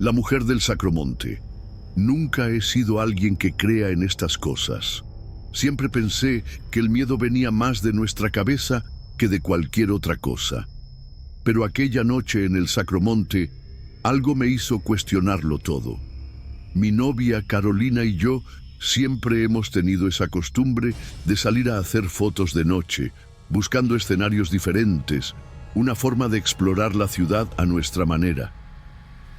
La mujer del Sacromonte. Nunca he sido alguien que crea en estas cosas. Siempre pensé que el miedo venía más de nuestra cabeza que de cualquier otra cosa. Pero aquella noche en el Sacromonte, algo me hizo cuestionarlo todo. Mi novia Carolina y yo siempre hemos tenido esa costumbre de salir a hacer fotos de noche, buscando escenarios diferentes, una forma de explorar la ciudad a nuestra manera.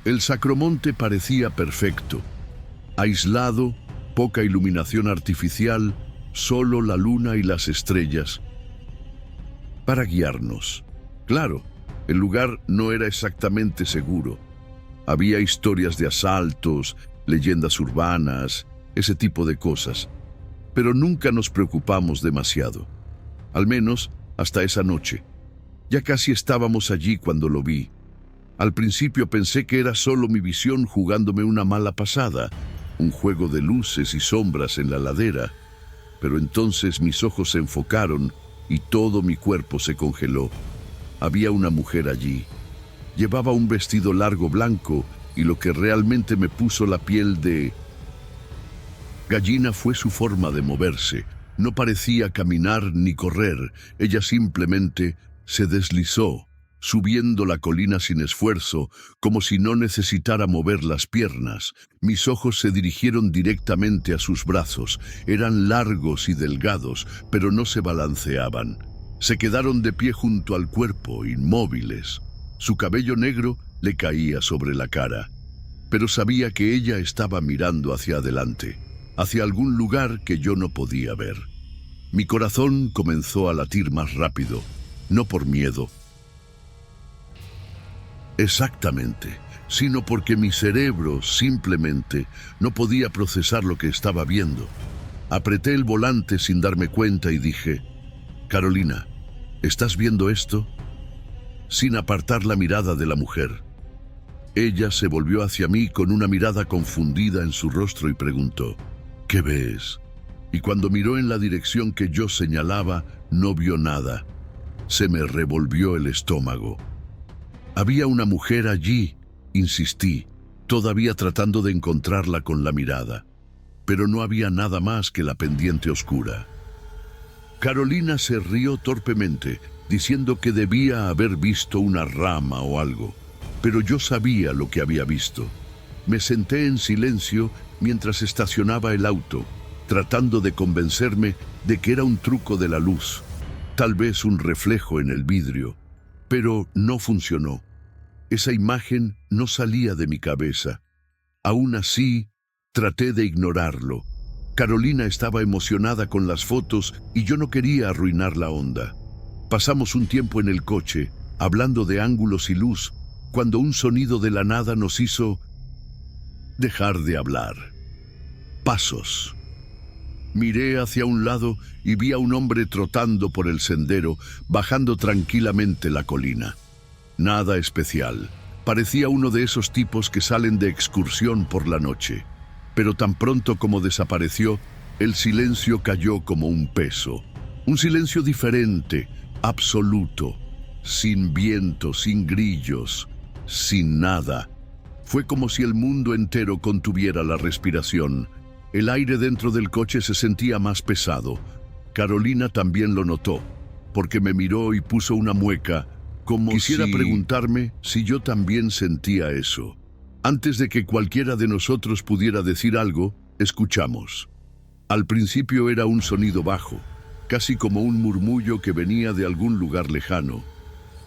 El Sacromonte parecía perfecto, aislado, poca iluminación artificial, solo la luna y las estrellas para guiarnos. Claro, el lugar no era exactamente seguro. Había historias de asaltos, leyendas urbanas, ese tipo de cosas, pero nunca nos preocupamos demasiado. Al menos hasta esa noche. Ya casi estábamos allí cuando lo vi. Al principio pensé que era solo mi visión jugándome una mala pasada, un juego de luces y sombras en la ladera, pero entonces mis ojos se enfocaron y todo mi cuerpo se congeló. Había una mujer allí. Llevaba un vestido largo blanco y lo que realmente me puso la piel de gallina fue su forma de moverse. No parecía caminar ni correr, ella simplemente se deslizó, subiendo la colina sin esfuerzo, como si no necesitara mover las piernas. Mis ojos se dirigieron directamente a sus brazos. Eran largos y delgados, pero no se balanceaban. Se quedaron de pie junto al cuerpo, inmóviles. Su cabello negro le caía sobre la cara, pero sabía que ella estaba mirando hacia adelante, hacia algún lugar que yo no podía ver. Mi corazón comenzó a latir más rápido, no por miedo, exactamente, sino porque mi cerebro simplemente no podía procesar lo que estaba viendo. Apreté el volante sin darme cuenta y dije, Carolina, ¿estás viendo esto? Sin apartar la mirada de la mujer. Ella se volvió hacia mí con una mirada confundida en su rostro y preguntó, ¿qué ves? Y cuando miró en la dirección que yo señalaba, no vio nada. Se me revolvió el estómago. Había una mujer allí, insistí, todavía tratando de encontrarla con la mirada, pero no había nada más que la pendiente oscura. Carolina se rió torpemente, diciendo que debía haber visto una rama o algo, pero yo sabía lo que había visto. Me senté en silencio mientras estacionaba el auto, tratando de convencerme de que era un truco de la luz, tal vez un reflejo en el vidrio, pero no funcionó. Esa imagen no salía de mi cabeza. Aún así, traté de ignorarlo. Carolina estaba emocionada con las fotos y yo no quería arruinar la onda. Pasamos un tiempo en el coche, hablando de ángulos y luz, cuando un sonido de la nada nos hizo dejar de hablar. Pasos. Miré hacia un lado y vi a un hombre trotando por el sendero, bajando tranquilamente la colina. Nada especial. Parecía uno de esos tipos que salen de excursión por la noche. Pero tan pronto como desapareció, el silencio cayó como un peso. Un silencio diferente, absoluto, sin viento, sin grillos, sin nada. Fue como si el mundo entero contuviera la respiración. El aire dentro del coche se sentía más pesado. Carolina también lo notó, porque me miró y puso una mueca, como quisiera preguntarme si yo también sentía eso. Antes de que cualquiera de nosotros pudiera decir algo, escuchamos. Al principio era un sonido bajo, casi como un murmullo que venía de algún lugar lejano,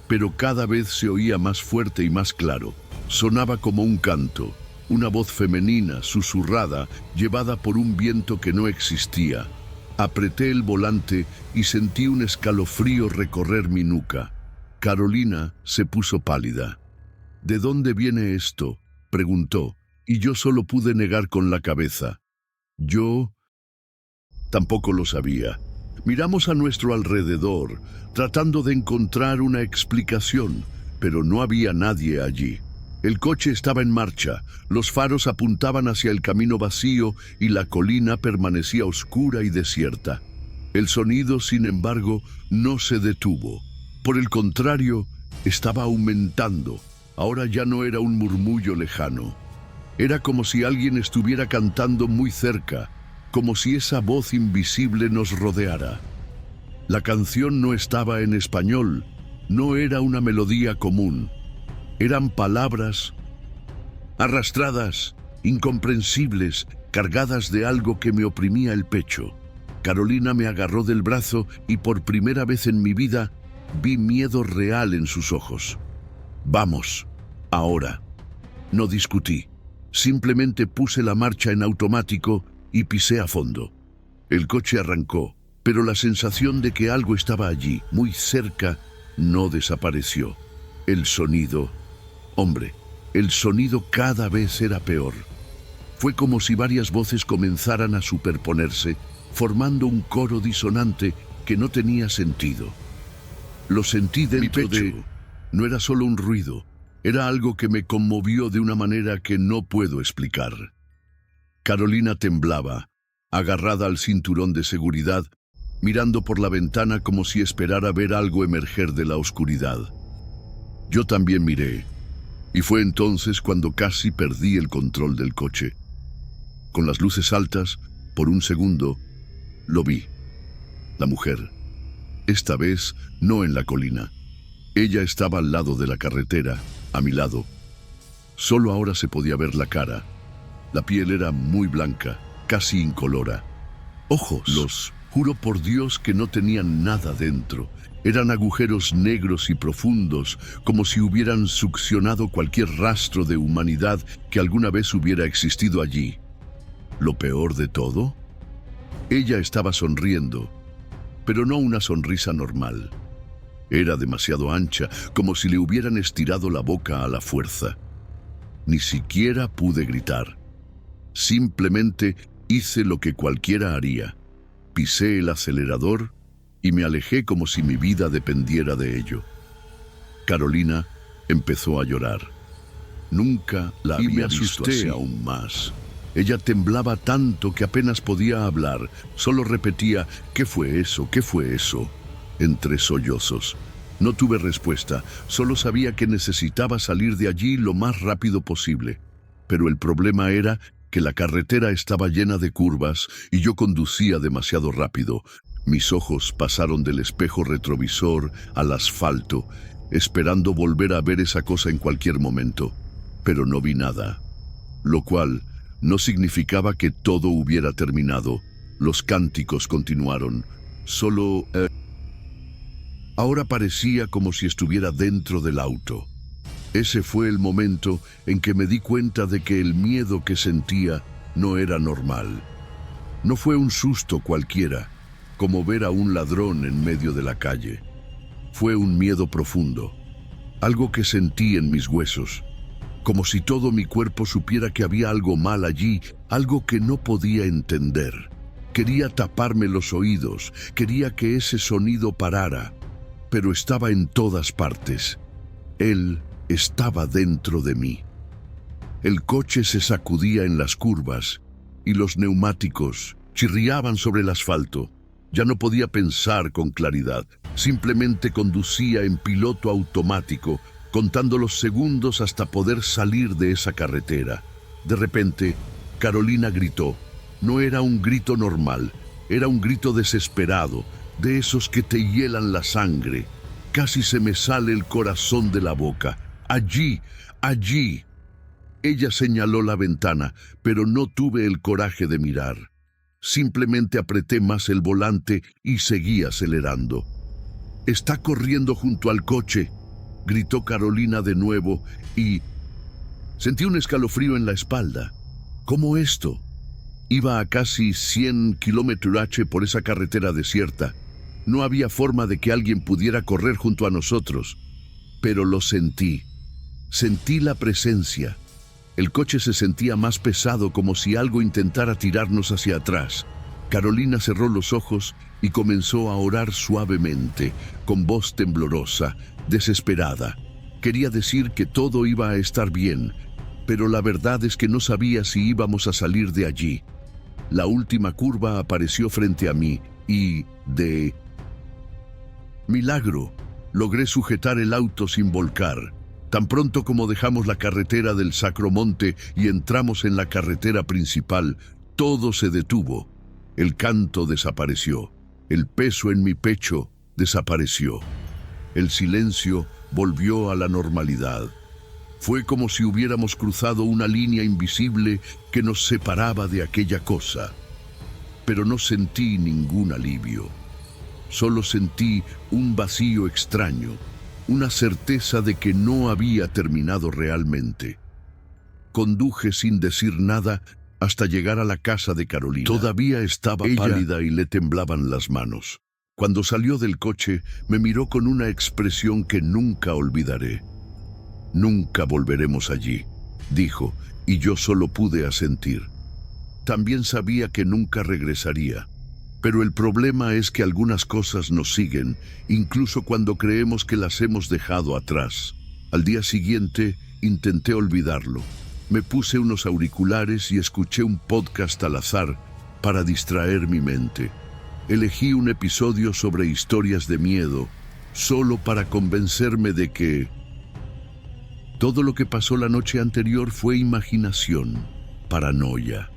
pero cada vez se oía más fuerte y más claro. Sonaba como un canto, una voz femenina, susurrada, llevada por un viento que no existía. Apreté el volante y sentí un escalofrío recorrer mi nuca. Carolina se puso pálida. ¿De dónde viene esto?, preguntó, y yo solo pude negar con la cabeza. Yo tampoco lo sabía. Miramos a nuestro alrededor, tratando de encontrar una explicación, pero no había nadie allí. El coche estaba en marcha, los faros apuntaban hacia el camino vacío y la colina permanecía oscura y desierta. El sonido, sin embargo, no se detuvo. Por el contrario, estaba aumentando. Ahora ya no era un murmullo lejano, Era como si alguien estuviera cantando muy cerca, como si esa voz invisible nos rodeara. La canción no estaba en español, no era una melodía común. Eran palabras arrastradas, incomprensibles, cargadas de algo que me oprimía el pecho. Carolina me agarró del brazo y por primera vez en mi vida vi miedo real en sus ojos. Vamos, ahora. No discutí. Simplemente puse la marcha en automático y pisé a fondo. El coche arrancó, pero la sensación de que algo estaba allí, muy cerca, no desapareció. El sonido, hombre, el sonido cada vez era peor. Fue como si varias voces comenzaran a superponerse, formando un coro disonante que no tenía sentido. Lo sentí dentro de... No era solo un ruido, era algo que me conmovió de una manera que no puedo explicar. Carolina temblaba, agarrada al cinturón de seguridad, mirando por la ventana como si esperara ver algo emerger de la oscuridad. Yo también miré, y fue entonces cuando casi perdí el control del coche. Con las luces altas, por un segundo, lo vi. La mujer. Esta vez no en la colina. Ella estaba al lado de la carretera, a mi lado. Solo ahora se podía ver la cara. La piel era muy blanca, casi incolora. Ojos, juro por Dios que no tenían nada dentro. Eran agujeros negros y profundos, como si hubieran succionado cualquier rastro de humanidad que alguna vez hubiera existido allí. Lo peor de todo, ella estaba sonriendo, pero no una sonrisa normal. Era demasiado ancha, como si le hubieran estirado la boca a la fuerza. Ni siquiera pude gritar. Simplemente hice lo que cualquiera haría. Pisé el acelerador y me alejé como si mi vida dependiera de ello. Carolina empezó a llorar. Nunca la había visto así. Y me asusté aún más. Ella temblaba tanto que apenas podía hablar. Solo repetía, ¿qué fue eso? ¿Qué fue eso? Entre sollozos. No tuve respuesta, solo sabía que necesitaba salir de allí lo más rápido posible. Pero el problema era que la carretera estaba llena de curvas y yo conducía demasiado rápido. Mis ojos pasaron del espejo retrovisor al asfalto, esperando volver a ver esa cosa en cualquier momento. Pero no vi nada, lo cual no significaba que todo hubiera terminado. Los cánticos continuaron. Solo... Ahora parecía como si estuviera dentro del auto. Ese fue el momento en que me di cuenta de que el miedo que sentía no era normal. No fue un susto cualquiera, como ver a un ladrón en medio de la calle. Fue un miedo profundo, algo que sentí en mis huesos, como si todo mi cuerpo supiera que había algo mal allí, algo que no podía entender. Quería taparme los oídos, quería que ese sonido parara, pero estaba en todas partes. Él estaba dentro de mí. El coche se sacudía en las curvas y los neumáticos chirriaban sobre el asfalto. Ya no podía pensar con claridad. Simplemente conducía en piloto automático, contando los segundos hasta poder salir de esa carretera. De repente, Carolina gritó. No era un grito normal, era un grito desesperado, de esos que te hielan la sangre. Casi se me sale el corazón de la boca. Allí, allí. Ella señaló la ventana, pero no tuve el coraje de mirar. Simplemente apreté más el volante y seguí acelerando. «Está corriendo junto al coche», gritó Carolina de nuevo y sentí un escalofrío en la espalda. ¿Cómo esto? Iba a casi 100 km/h por esa carretera desierta. No había forma de que alguien pudiera correr junto a nosotros. Pero lo sentí. Sentí la presencia. El coche se sentía más pesado, como si algo intentara tirarnos hacia atrás. Carolina cerró los ojos y comenzó a orar suavemente, con voz temblorosa, desesperada. Quería decir que todo iba a estar bien, pero la verdad es que no sabía si íbamos a salir de allí. La última curva apareció frente a mí y, de milagro, logré sujetar el auto sin volcar. Tan pronto como dejamos la carretera del Sacromonte y entramos en la carretera principal, todo se detuvo. El canto desapareció. El peso en mi pecho desapareció. El silencio volvió a la normalidad. Fue como si hubiéramos cruzado una línea invisible que nos separaba de aquella cosa. Pero no sentí ningún alivio. Solo sentí un vacío extraño, una certeza de que no había terminado realmente. Conduje sin decir nada hasta llegar a la casa de Carolina. Todavía estaba pálida y le temblaban las manos. Cuando salió del coche, me miró con una expresión que nunca olvidaré. «Nunca volveremos allí», dijo, y yo solo pude asentir. También sabía que nunca regresaría. Pero el problema es que algunas cosas nos siguen, incluso cuando creemos que las hemos dejado atrás. Al día siguiente, intenté olvidarlo. Me puse unos auriculares y escuché un podcast al azar para distraer mi mente. Elegí un episodio sobre historias de miedo, solo para convencerme de que todo lo que pasó la noche anterior fue imaginación, paranoia.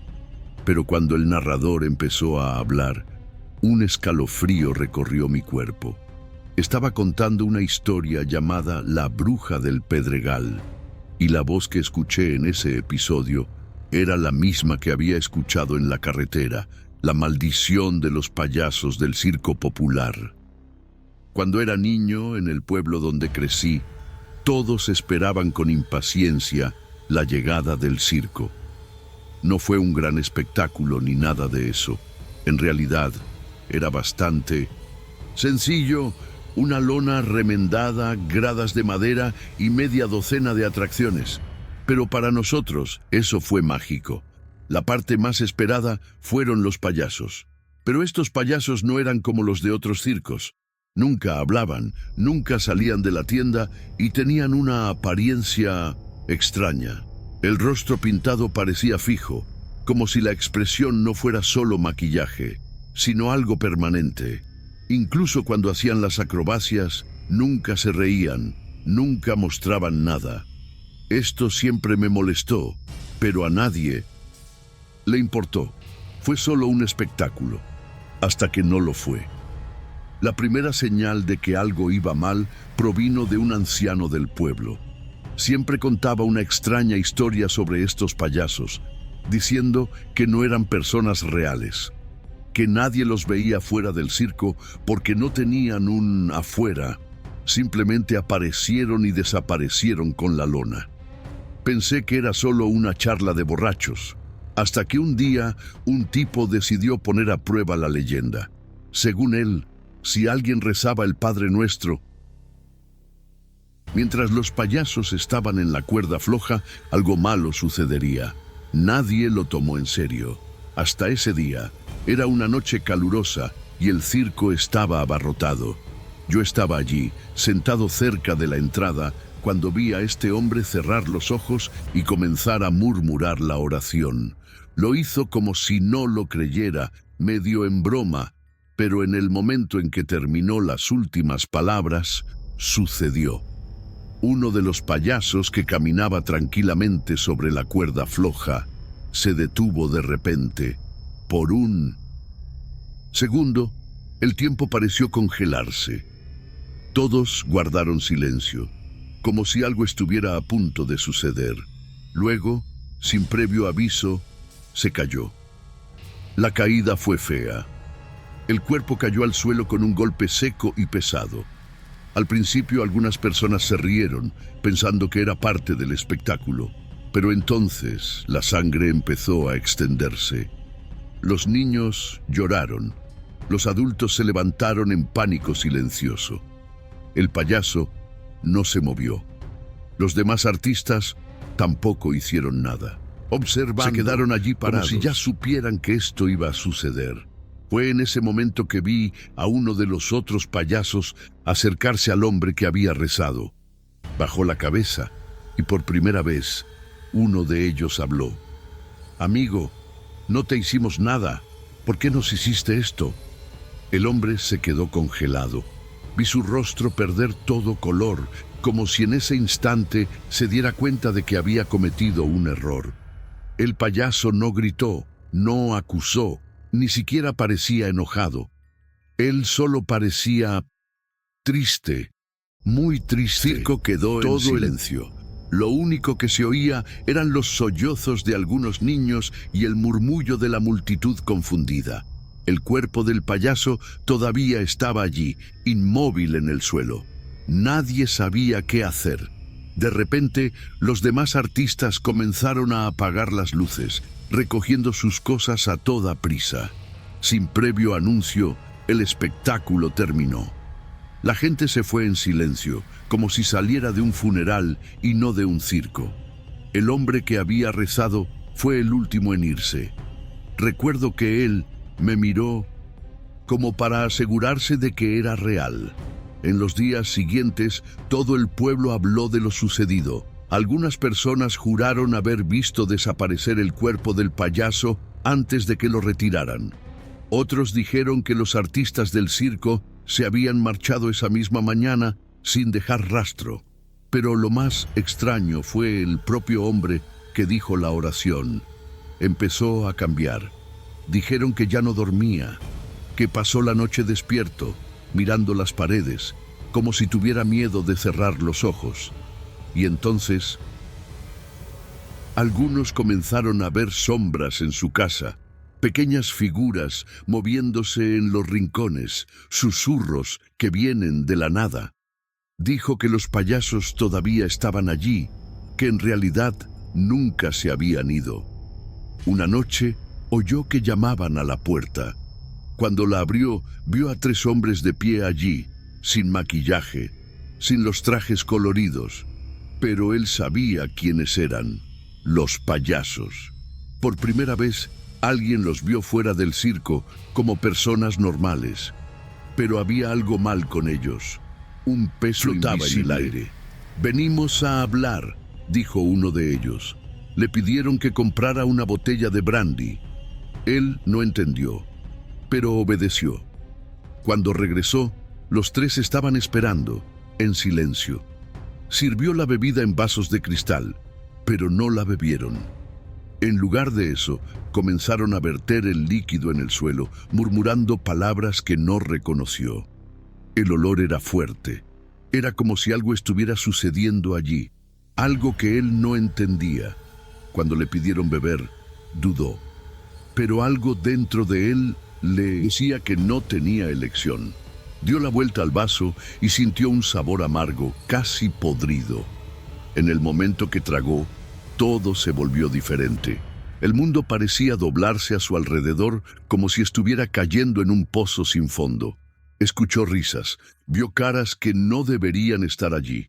Pero cuando el narrador empezó a hablar, un escalofrío recorrió mi cuerpo. Estaba contando una historia llamada La Bruja del Pedregal, y la voz que escuché en ese episodio era la misma que había escuchado en la carretera, la maldición de los payasos del circo popular. Cuando era niño, en el pueblo donde crecí, todos esperaban con impaciencia la llegada del circo. No fue un gran espectáculo ni nada de eso. En realidad, era bastante sencillo: una lona remendada, gradas de madera y media docena de atracciones. Pero para nosotros eso fue mágico. La parte más esperada fueron los payasos. Pero estos payasos no eran como los de otros circos. Nunca hablaban, nunca salían de la tienda y tenían una apariencia extraña. El rostro pintado parecía fijo, como si la expresión no fuera solo maquillaje, sino algo permanente. Incluso cuando hacían las acrobacias, nunca se reían, nunca mostraban nada. Esto siempre me molestó, pero a nadie le importó. Fue solo un espectáculo, hasta que no lo fue. La primera señal de que algo iba mal provino de un anciano del pueblo. Siempre contaba una extraña historia sobre estos payasos, diciendo que no eran personas reales, que nadie los veía fuera del circo porque no tenían un afuera, simplemente aparecieron y desaparecieron con la lona. Pensé que era solo una charla de borrachos, hasta que un día un tipo decidió poner a prueba la leyenda. Según él, si alguien rezaba el Padre Nuestro mientras los payasos estaban en la cuerda floja, algo malo sucedería. Nadie lo tomó en serio. Hasta ese día, era una noche calurosa y el circo estaba abarrotado. Yo estaba allí, sentado cerca de la entrada, cuando vi a este hombre cerrar los ojos y comenzar a murmurar la oración. Lo hizo como si no lo creyera, medio en broma, pero en el momento en que terminó las últimas palabras, sucedió. Uno de los payasos que caminaba tranquilamente sobre la cuerda floja se detuvo de repente. Por un segundo, el tiempo pareció congelarse. Todos guardaron silencio, como si algo estuviera a punto de suceder. Luego, sin previo aviso, se cayó. La caída fue fea. El cuerpo cayó al suelo con un golpe seco y pesado. Al principio algunas personas se rieron, pensando que era parte del espectáculo, pero entonces la sangre empezó a extenderse. Los niños lloraron. Los adultos se levantaron en pánico silencioso. El payaso no se movió. Los demás artistas tampoco hicieron nada. Observando, se quedaron allí parados, como si ya supieran que esto iba a suceder. Fue en ese momento que vi a uno de los otros payasos acercarse al hombre que había rezado. Bajó la cabeza y por primera vez uno de ellos habló. «Amigo, no te hicimos nada. ¿Por qué nos hiciste esto?» El hombre se quedó congelado. Vi su rostro perder todo color como si en ese instante se diera cuenta de que había cometido un error. El payaso no gritó, no acusó, ni siquiera parecía enojado. Él solo parecía triste, muy triste. El circo quedó en silencio. Lo único que se oía eran los sollozos de algunos niños y el murmullo de la multitud confundida. El cuerpo del payaso todavía estaba allí, inmóvil en el suelo. Nadie sabía qué hacer. De repente, los demás artistas comenzaron a apagar las luces, recogiendo sus cosas a toda prisa. Sin previo anuncio, el espectáculo terminó. La gente se fue en silencio, como si saliera de un funeral y no de un circo. El hombre que había rezado fue el último en irse. Recuerdo que él me miró como para asegurarse de que era real. En los días siguientes, todo el pueblo habló de lo sucedido. Algunas personas juraron haber visto desaparecer el cuerpo del payaso antes de que lo retiraran. Otros dijeron que los artistas del circo se habían marchado esa misma mañana sin dejar rastro. Pero lo más extraño fue el propio hombre que dijo la oración. Empezó a cambiar. Dijeron que ya no dormía, que pasó la noche despierto, mirando las paredes, como si tuviera miedo de cerrar los ojos. Y entonces, algunos comenzaron a ver sombras en su casa, pequeñas figuras moviéndose en los rincones, susurros que vienen de la nada. Dijo que los payasos todavía estaban allí, que en realidad nunca se habían ido. Una noche oyó que llamaban a la puerta. Cuando la abrió, vio a 3 hombres de pie allí, sin maquillaje, sin los trajes coloridos. Pero él sabía quiénes eran, los payasos. Por primera vez, alguien los vio fuera del circo como personas normales. Pero había algo mal con ellos. Un peso flotaba en el aire. «Venimos a hablar», dijo uno de ellos. Le pidieron que comprara una botella de brandy. Él no entendió, pero obedeció. Cuando regresó, los 3 estaban esperando, en silencio. Sirvió la bebida en vasos de cristal, pero no la bebieron. En lugar de eso, comenzaron a verter el líquido en el suelo, murmurando palabras que no reconoció. El olor era fuerte. Era como si algo estuviera sucediendo allí, algo que él no entendía. Cuando le pidieron beber, dudó. Pero algo dentro de él le decía que no tenía elección. Dio la vuelta al vaso y sintió un sabor amargo, casi podrido. En el momento que tragó, todo se volvió diferente. El mundo parecía doblarse a su alrededor como si estuviera cayendo en un pozo sin fondo. Escuchó risas, vio caras que no deberían estar allí.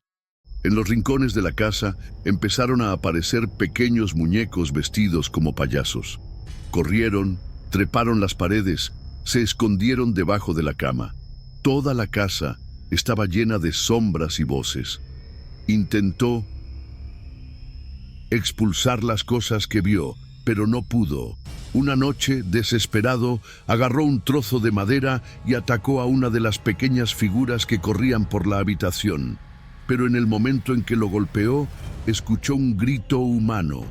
En los rincones de la casa empezaron a aparecer pequeños muñecos vestidos como payasos. Corrieron, treparon las paredes, se escondieron debajo de la cama. Toda la casa estaba llena de sombras y voces. Intentó expulsar las cosas que vio, pero no pudo. Una noche, desesperado, agarró un trozo de madera y atacó a una de las pequeñas figuras que corrían por la habitación. Pero en el momento en que lo golpeó, escuchó un grito humano.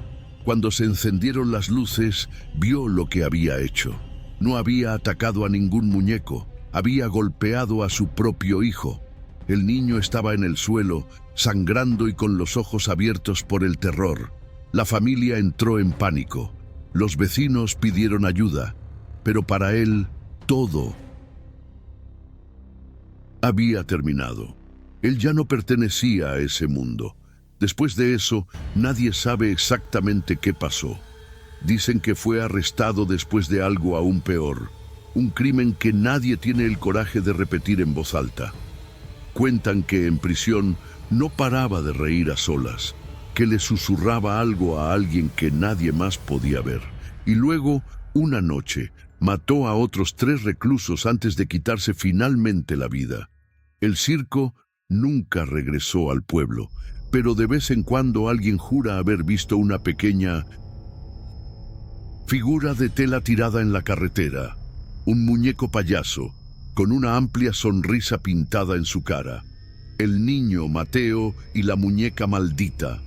Cuando se encendieron las luces, vio lo que había hecho. No había atacado a ningún muñeco, había golpeado a su propio hijo. El niño estaba en el suelo, sangrando y con los ojos abiertos por el terror. La familia entró en pánico. Los vecinos pidieron ayuda, pero para él todo había terminado. Él ya no pertenecía a ese mundo. Después de eso, nadie sabe exactamente qué pasó. Dicen que fue arrestado después de algo aún peor, un crimen que nadie tiene el coraje de repetir en voz alta. Cuentan que en prisión no paraba de reír a solas, que le susurraba algo a alguien que nadie más podía ver. Y luego, una noche, mató a otros 3 reclusos antes de quitarse finalmente la vida. El circo nunca regresó al pueblo, pero de vez en cuando alguien jura haber visto una pequeña figura de tela tirada en la carretera, un muñeco payaso, con una amplia sonrisa pintada en su cara. El niño Mateo y la muñeca maldita.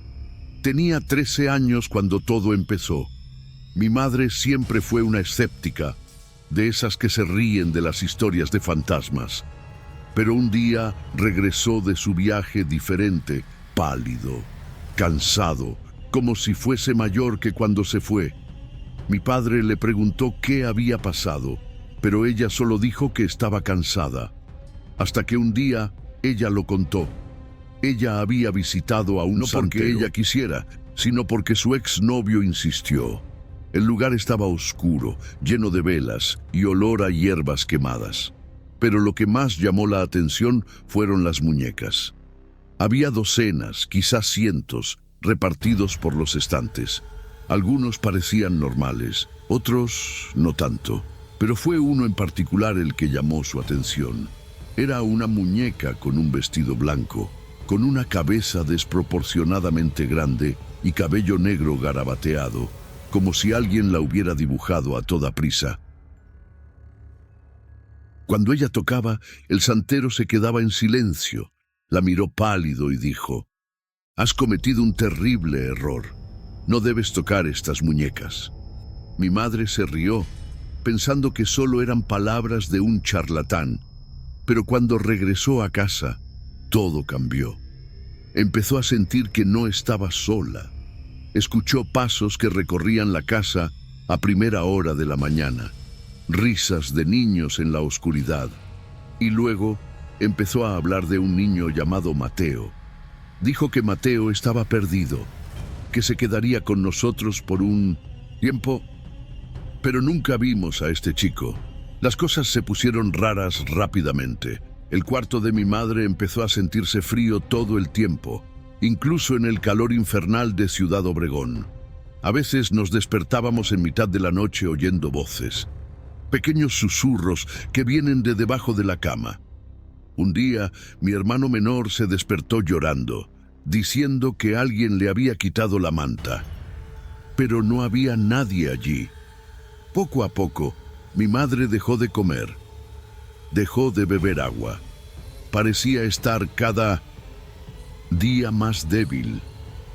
Tenía 13 años cuando todo empezó. Mi madre siempre fue una escéptica, de esas que se ríen de las historias de fantasmas. Pero un día regresó de su viaje diferente, pálido, cansado, como si fuese mayor que cuando se fue. Mi padre le preguntó qué había pasado, pero ella solo dijo que estaba cansada. Hasta que un día ella lo contó. Ella había visitado a un no santero, porque ella quisiera, sino porque su exnovio insistió. El lugar estaba oscuro, lleno de velas y olor a hierbas quemadas. Pero lo que más llamó la atención fueron las muñecas. Había docenas, quizás cientos, repartidos por los estantes. Algunos parecían normales, otros no tanto. Pero fue uno en particular el que llamó su atención. Era una muñeca con un vestido blanco, con una cabeza desproporcionadamente grande y cabello negro garabateado, como si alguien la hubiera dibujado a toda prisa. Cuando ella tocaba, el santero se quedaba en silencio, la miró pálido y dijo: «Has cometido un terrible error. No debes tocar estas muñecas». Mi madre se rió, pensando que solo eran palabras de un charlatán, pero cuando regresó a casa, todo cambió. Empezó a sentir que no estaba sola. Escuchó pasos que recorrían la casa a primera hora de la mañana, risas de niños en la oscuridad, y luego empezó a hablar de un niño llamado Mateo. Dijo que Mateo estaba perdido, que se quedaría con nosotros por un tiempo, pero nunca vimos a este chico. Las cosas se pusieron raras rápidamente. El cuarto de mi madre empezó a sentirse frío todo el tiempo, incluso en el calor infernal de Ciudad Obregón. A veces nos despertábamos en mitad de la noche oyendo voces, pequeños susurros que vienen de debajo de la cama. Un día, mi hermano menor se despertó llorando, diciendo que alguien le había quitado la manta. Pero no había nadie allí. Poco a poco, mi madre dejó de comer, dejó de beber agua. Parecía estar cada día más débil.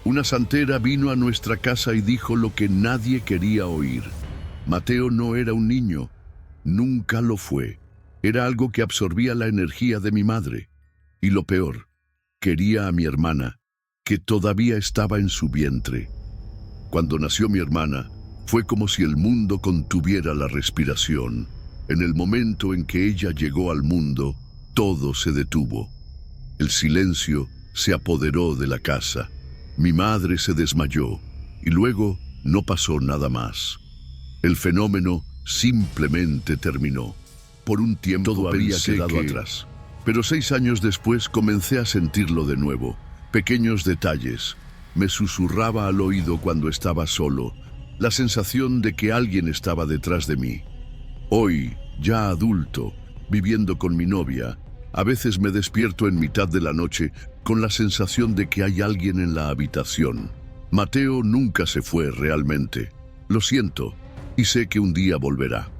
Una santera vino a nuestra casa y dijo lo que nadie quería oír. Mateo no era un niño, nunca lo fue. Era algo que absorbía la energía de mi madre. Y lo peor, quería a mi hermana, que todavía estaba en su vientre. Cuando nació mi hermana, fue como si el mundo contuviera la respiración. En el momento en que ella llegó al mundo, todo se detuvo. El silencio se apoderó de la casa. Mi madre se desmayó y luego no pasó nada más. El fenómeno simplemente terminó. Por un tiempo todo había quedado atrás. Pero 6 años después comencé a sentirlo de nuevo. Pequeños detalles. Me susurraba al oído cuando estaba solo. La sensación de que alguien estaba detrás de mí. Hoy, ya adulto, viviendo con mi novia, a veces me despierto en mitad de la noche con la sensación de que hay alguien en la habitación. Mateo nunca se fue realmente. Lo siento, y sé que un día volverá.